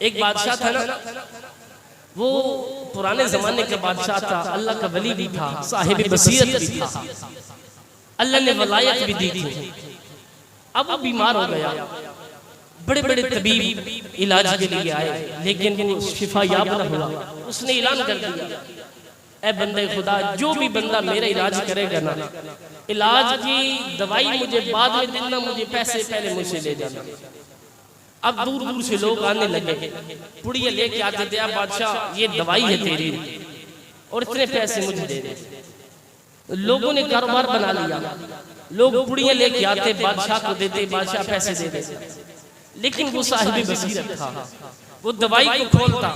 एक बादशाह था ना, वो पुराने जमाने का बादशाह था, अल्लाह का वली भी था, साहिब बसीरत भी था, अल्लाह ने वलायत भी दी थी। अब वो बीमार हो गया, बड़े बड़े तबीब इलाज के लिए आए, लेकिन वो शिफा याब न हुआ। उसने ऐलान कर दिया, ए बंदे खुदा, जो भी बंदा मेरा इलाज करेगा ना, इलाज की दवाई मुझे बाद में देना, मुझे पैसे पहले मुझसे ले जाना। अब दूर दूर से लोग आने लगे, पुड़िया लेके आते थे, बादशाह ये दवाई है तेरी और इतने पैसे मुझे दे दे। लोगों ने कारोबार बना लिया, लोग पुड़िया लेके आते, बादशाह को देते, बादशाह पैसे दे देते। लेकिन वो साहिब बसीरत था, वो दवाई को खोलता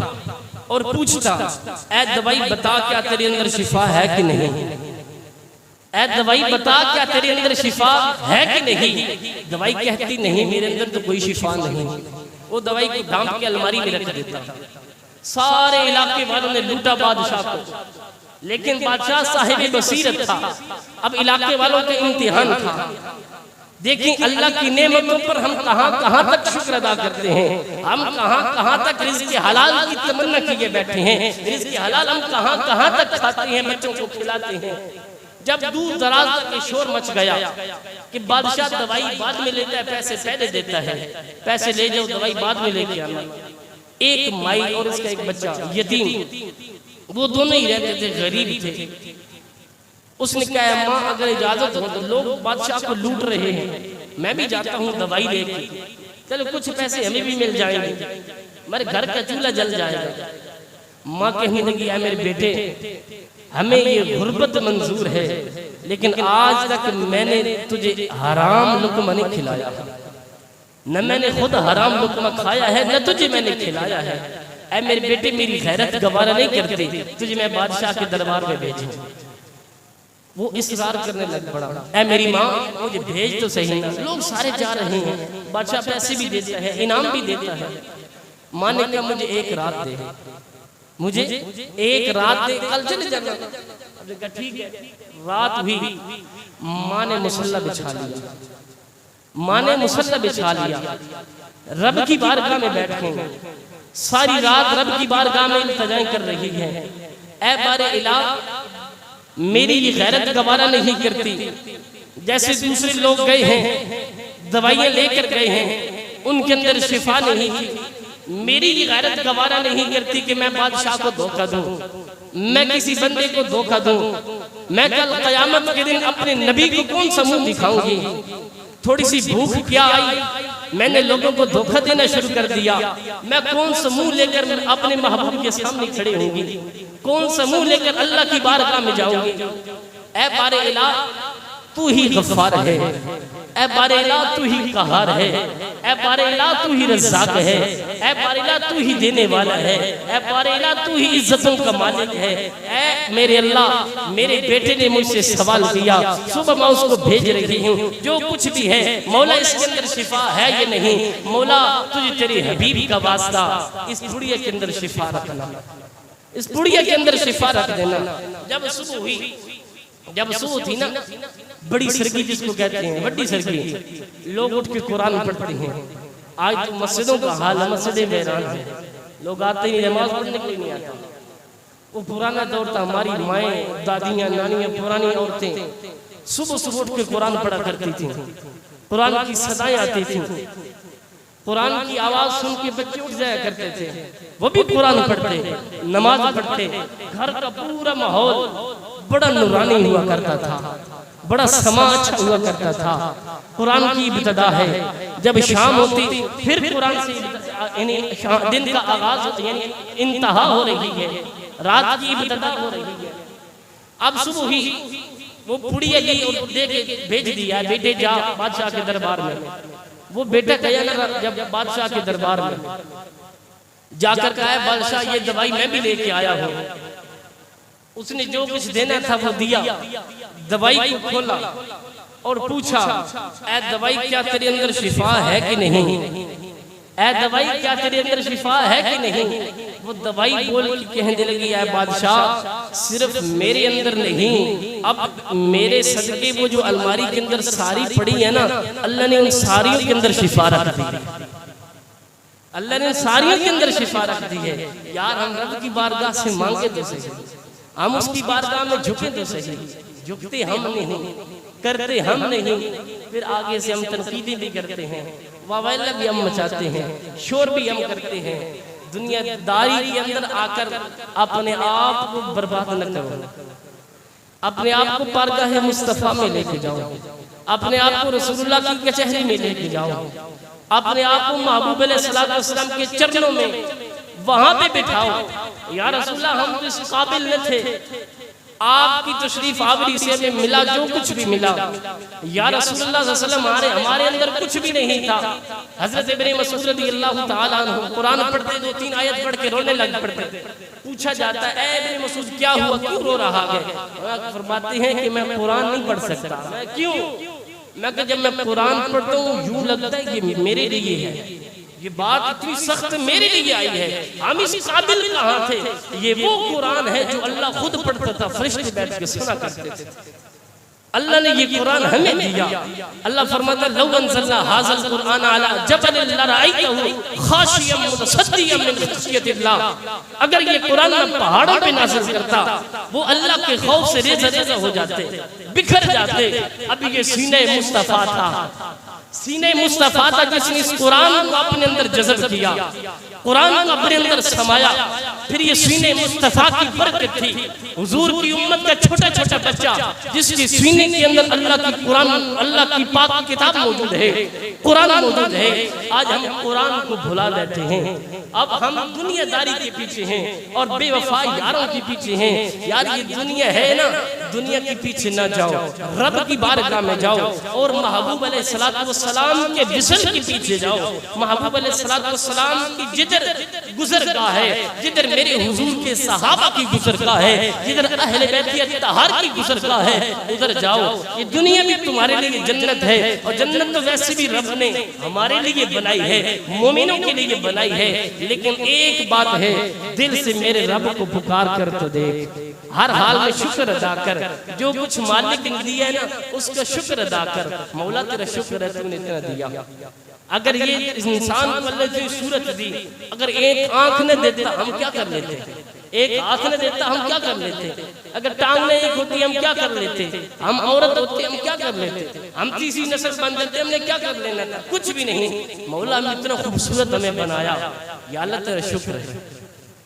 और पूछता, ऐ दवाई बता क्या तेरे अंदर शिफा है कि नहीं, ऐ दवाई बता क्या तेरे अंदर शिफा है कि नहीं। दवाई कहती नहीं, मेरे अंदर तो कोई शिफा नहीं। वो दवाई को दाम के अलमारी में रख देता। सारे इलाके वालों ने लूटा बादशाह को, लेकिन बादशाह साहिब बसीरत था। अब इलाके वालों का इम्तिहान था। देखिए अल्लाह की नेमतों पर हम कहां कहां तक शुक्र अदा करते हैं, हम कहां कहां तक रिज़्क़ हलाल की तमन्ना किए बैठे हैं। रिज़्क़ हलाल हम कहां कहां तक खाते हैं, बच्चों को खिलाते हैं। जब दूर दराज तक शोर मच गया कि बादशाह दवाई बाद में लेता है, पैसे पहले देता है, पैसे ले जाओ, दवाई बाद में लेके आना। एक माई और उसका एक बच्चा यतीम, वो दोनों ही रहते थे, गरीब थे। उसने कहा, माँ अगर इजाजत हो तो लोग बादशाह को लूट रहे हैं, मैं भी जाता हूँ दवाई लेके, चलो कुछ पैसे हमें भी मिल जाएंगे, मेरे घर का चूल्हा जल जाएगा। माँ कहने लगी, है मेरे बेटे, हमें ये गुर्बत मंजूर है, लेकिन आज तक मैंने तुझे हराम लुक़मा नहीं खिलाया, न मैंने खुद हराम लुक़मा खाया है, न तुझे मैंने खिलाया है। ऐ मेरे बेटे, मेरी गैरत गवारा नहीं करती तुझे मैं बादशाह के दरबार में भेजूं। वो इसरार करने लग पड़ा, ऐ मेरी माँ, मुझे भेज तो सही ना, लोग सारे जा रहे हैं, बादशाह पैसे भी देता है, इनाम भी देता है। माँ ने कहा, मुझे एक रात दे, मुझे एक रात दे, कल चले जाना। अब कहा ठीक है। रात हुई, माँ ने मुसल्ला बिछा लिया, माँ ने मुसल्ला बिछा लिया, रब की बारगाह में बैठे, सारी रात रब की बारगाह में इल्तिजाएं कर रही है। ऐ बारे इलाह, मेरी ये गैरत गवारा नहीं करती, जैसे दूसरे लोग गए हैं, दवाइयां लेकर गए हैं, उनके अंदर शिफा नहीं थी। मेरी ये गैरत गवारा नहीं करती कि मैं बादशाह को धोखा दूं, मैं किसी बंदे को धोखा दूं। मैं कल क़यामत के दिन अपने नबी को कौन सा मुंह दिखाऊंगी। थोड़ी सी भूख क्या आई, मैंने लोगों को धोखा देना शुरू कर दिया। मैं कौन सा मुंह लेकर अपने महबूब के सामने खड़े होंगी, कौन सा मुंह लेकर अल्लाह की बारगाह में जाऊंगी। ऐ बारे इलाह, तू ही गफ्फार है, ऐ बारे इलाह तू ही कहार है, ऐ बारे इलाह तू ही रज़्ज़ाक़ है, ऐ बारे इलाह तू ही देने वाला है, ऐ बारे इलाह तू ही इज्जतों का मालिक है। ऐ मेरे अल्लाह, मेरे बेटे ने मुझसे सवाल किया, सुबह मैं उसको भेज रही हूँ, जो कुछ भी है मौला इसके अंदर शिफा है ये नहीं, मौला तुझे तेरे हबीब का वास्ता इस पुड़िया के अंदर शिफा रखना, इस पुड़िया के अंदर शिफा रख देना। जब सुबह हुई, जब सुबह थी ना, बड़ी सरगी जिसको कहते हैं, बड़ी सरगी, लोग उठ के कुरान पढ़ते हैं। आज तो मस्जिदों का हाल, मस्जिदें वैरान है, लोग आते ही नमाज पढ़ने कोई नहीं आता। वो पुराना दौर था, हमारी माएँ, दादियाँ, नानियाँ, पुरानी औरतें सुबह सुबह उठ के कुरान पढ़ा करती थी, कुरान की सदाएं आती थी, कुरान की आवाज सुन के बच्चे उठ जाया करते थे, वो भी कुरान पढ़ते, नमाज पढ़ते। घर का पूरा माहौल बड़ा नूरानी हुआ करता था, बड़ा समा अच्छा हुआ करता था। कुरान की इब्तिदा है, जब शाम होती फिर कुरान से दिन का आगाज यानी इंतहा हो रही है, रात की इब्तिदा हो रही है। अब सुबह हुई, वो पुड़िया ली और दे के भेज दिया, बेटे जा बादशाह के दरबार में। वो बेटा गया ना जब बादशाह के दरबार में, जाकर कहा, बादशाह ये दवाई मैं भी लेके आया हूँ। उसने जो कुछ देना था वो दिया, दवाई को खोला और पूछा, ऐ दवाई क्या तेरे अंदर शिफा है कि नहीं, ऐ दवाई क्या तेरे अंदर शिफा है कि नहीं। वो दवाई बोल के कहने लगी, ऐ बादशाह सिर्फ मेरे अंदर नहीं, अब मेरे सदके वो जो अलमारी के अंदर सारी पड़ी है ना, अल्लाह ने उन सारियों के अंदर शिफा रख दी। अल्लाह ने सारियों के अंदर शिफा रख दी है। यार हम रब की बारगाह से मांगे तो सही, हम उसकी बारगाह में झुके तो सही। झुकते हम नहीं, करते हम नहीं, फिर आगे से हम तनकीदें भी करते हैं, वावैला भी हम मचाते हैं, शोर भी हम करते हैं। दुनियादारी के अंदर आकर अपने आप को बर्बाद न करो, अपने आप को बारगाह मुस्तफा में लेके जाओ, अपने आप को रसूलुल्लाह की कचहरी में लेके जाओ, अपने आप को महबूब अलैहिस्सलातु वस्सलाम के चरणों में वहां पे बिठाओ। या रसूलुल्लाह हम तो इस काबिल न थे, आपकी तशरीफ आवरी से हमें मिला जो कुछ भी मिला। या रसूलुल्लाह सल्लल्लाहु अलैहि वसल्लम हमारे अंदर कुछ भी नहीं था। हजरत इब्न मसूद रज़ियल्लाहु ताला अन्हु कुरान पढ़ते 2-3 आयत पढ़ के रोने लग पड़ते। पूछा जाता है ए इब्न मसूद क्या हुआ, क्यों रो रहा है? फरमाते हैं कि मैं कुरान नहीं पढ़ सकता। मैं क्यों? मैं कि जब मैं कुरान पढ़ता हूँ यूं लगता है ये मेरे लिए है, ये बात इतनी सख्त मेरे लिए आई है, हम इस काबिल कहाँ थे? ये वो कुरान है जो अल्लाह खुद पढ़ता था, फरिश्ते बैठ के सुना करते थे। अल्लाह ने ये कुरान हमें दिया। अल्लाह फरमाता लौ अंज़लना हाज़ल कुरान अला जबलिन लरअयतहु खाशियम मुतसद्दियम मिन खशियतिल्लाह। अगर ये कुरान मैं पहाड़ों पे नाज़िल करता, वो अल्लाह के खौफ से रेज़ा रेज़ा हो जाते, बिखर जाते। अब ये सीने मुस्तफा था, सीने मुस्तफा था जिसने इस कुरान को अपने अंदर जज़ब किया, कुरान को अपने अंदर समाया। फिर ये सीने मुस्तफा की बरकत थी। हुजूर की उम्मत का छोटा छोटा बच्चा जिसके सीने के अंदर अल्लाह की कुरान, अल्लाह की पाक किताब मौजूद है, कुरान मौजूद है। आज हम कुरान को भुला देते हैं। अब हम दुनियादारी के पीछे हैं और बेवफा यारों के पीछे हैं। यार ये दुनिया है ना, दुनिया के पीछे ना जाओ, रब की बारगाह में जाओ और महबूब अलैहिस्सलातु वस्सलाम के विसल के पीछे जाओ। महबूब अलैहिस्सलातु वस्सलाम की जिधर गुज़रगाह है, जिधर मेरे हुजूर के सहाबा की गुज़रगाह है, जिधर अहले बैत तहार की गुज़रगाह है, उधर जाओ। ये दुनिया भी तुम्हारे लिए जन्नत है और जन्नत तो वैसे भी रब ने हमारे लिए बनाई है, मोमिनों के लिए बनाई है। लेकिन एक बात है, दिल से मेरे रब को पुकार कर तो देख, हर हाल में शुक्र अदा कर। जो कुछ मालिक ने दिया है ना, उसका शुक्र अदा कर। मौला तेरा शुक्र है तूने इतना दिया। अगर ये इंसान को अल्लाह ने सूरत दी, अगर एक आंख ने देता हम क्या कर लेते? एक हाथ ने देता हम क्या कर लेते? अगर टांग ने एक होती हम क्या कर लेते? हम औरत होते हम क्या कर लेते? हम तीसरी नस्ल बन जाते हमने क्या कर लेना था? कुछ भी नहीं। मौला ने इतना खूबसूरत हमें बनाया। या अल्लाह तेरा शुक्र है,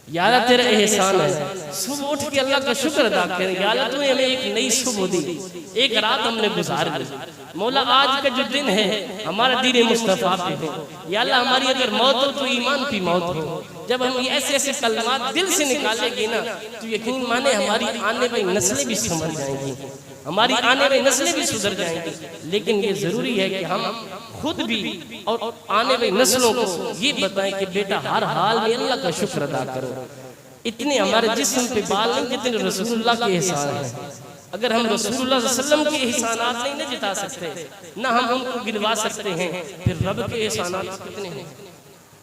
या अल्लाह तेरा एहसान है। सुबह उठ के अल्लाह का शुक्र अदा करें। या अल्लाह तूने हमें एक नई सुबह दी, एक रात हमने गुजार ली। मौला आज का जो दिन है हमारा दीन मुस्तफा पे हो। या अल्लाह हमारी अगर मौत हो तो ईमान की मौत हो। जब हम ऐसे ऐसे कलमात दिल से निकालेंगे ना, तो यकीन माने हमारी आने वाली नस्लें भी समझ जाएंगी, हमारी आने वाली नस्लें भी सुधर जाएंगी। लेकिन ये जरूरी है कि हम खुद भी और आने वाली नस्लों को ये बताएं कि बेटा हर हाल में अल्लाह का शुक्र अदा करो। इतने हमारे जिस्म पे बाल नहीं जितने रसूलुल्लाह के एहसान है। अगर हम रसूलुल्लाह सल्लल्लाहु अलैहि वसल्लम के एहसानात नहीं न जिता सकते, ना हम हमको गिनवा सकते हैं, फिर रब के एहसानात कितने हैं?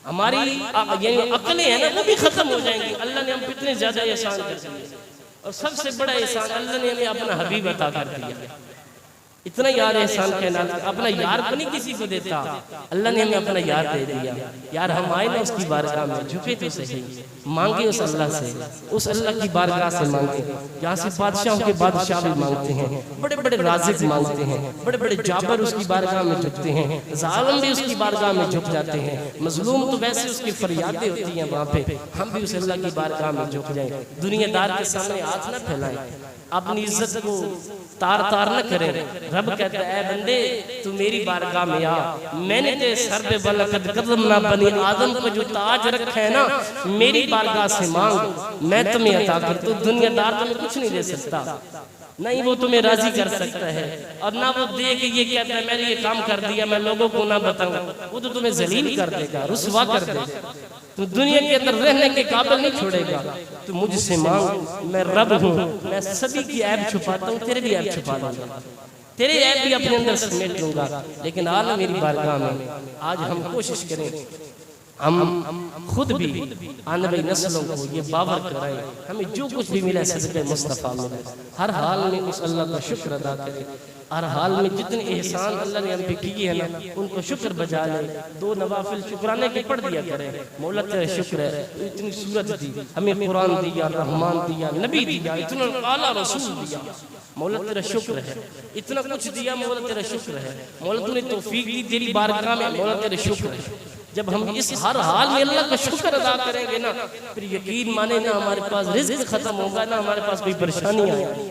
हमारी यानी अक्लें हैं ना, वो भी खत्म हो जाएंगी। अल्लाह ने हम पे इतने ज्यादा एहसान कर दिए और सबसे बड़ा एहसान अल्लाह ने हमें अपना हबीब अता कर दिया। इतना यार एहसान कहना, अपना यार को नहीं किसी को देता, अल्लाह ने हमें अपना यार दे दिया। यार हम आए ना उसकी बारगाह में, झुके तो सही, मांगे उस अल्लाह से, उस अल्लाह की बारगाह से मांगे जहाँ से बादशाहों के बादशाह भी मांगते हैं, बड़े बड़े राज़िक मांगते हैं, बड़े बड़े जाबर उसकी बारगाह में झुकते हैं, जालिम भी उसकी बारगाह में झुक जाते हैं, मजलूम तो वैसे उसकी फरियादें होती हैं वहाँ पे। हम भी उस अल्लाह की बारगाह में झुक जाएं, दुनियादार के सामने हाथ न फैलाएं, अपनी इज्जत को तार तार न करें। रब कहता है बंदे तू मेरी बारगाह में आ, मैंने तेरे सर पे बलकत कदम ना बनी आदम को जो ताज रखा है ना, मेरी बारगाह से मांग, मैं तुम्हें अता कर। तो दुनियादार तुम्हें कुछ नहीं दे सकता, नहीं वो तुम्हें राजी कर सकता है और ना वो दे के ये कहता है मैंने ये काम कर दिया मैं लोगों को ना बताऊं। वो तो तुम्हें जलील कर देगा, रुसवा कर देगा, तो दुनिया के अंदर रहने के काबिल नहीं छोड़ेगा। तो मुझसे मांग, मैं रब हूँ, मैं सभी की ऐब छुपाता हूँ, तेरे भी ऐब छुपा दूंगा, तेरे ऐब भी अपने अंदर समेट लूंगा। लेकिन आला मेरी बारगाह में आज हम कोशिश करें, हम खुद भी आने वाली नस्लों को ये बावर कराएं, हमें जो कुछ भी मिला सदक़े मुस्तफ़ा में हर हाल में उस अल्लाह का शुक्र अदा करें। हर हाल में जितने एहसान अल्लाह ने हम पे किए हैं ना, उनको शुक्र बजा ले। 2 नवाफिल शुक्राने के पढ़ दिया करें। मौला तेरा शुक्र है, इतनी सूरत दी, हमें कुरान दिया, रहमान दिया, नबी दिया, इतना आला रसूल दिया। मौला तेरा शुक्र है, इतना कुछ दिया, मौला तेरा शुक्र है। मौला तूने तौफीक दी तेरी बारगाह में, मौला तेरा शुक्र है। जब हम इस हर हाल में अल्लाह का शुक्र अदा करेंगे ना, फिर यकीन माने ना हमारे पास रिज़्क खत्म होगा, ना हमारे पास कोई परेशानी आएगी।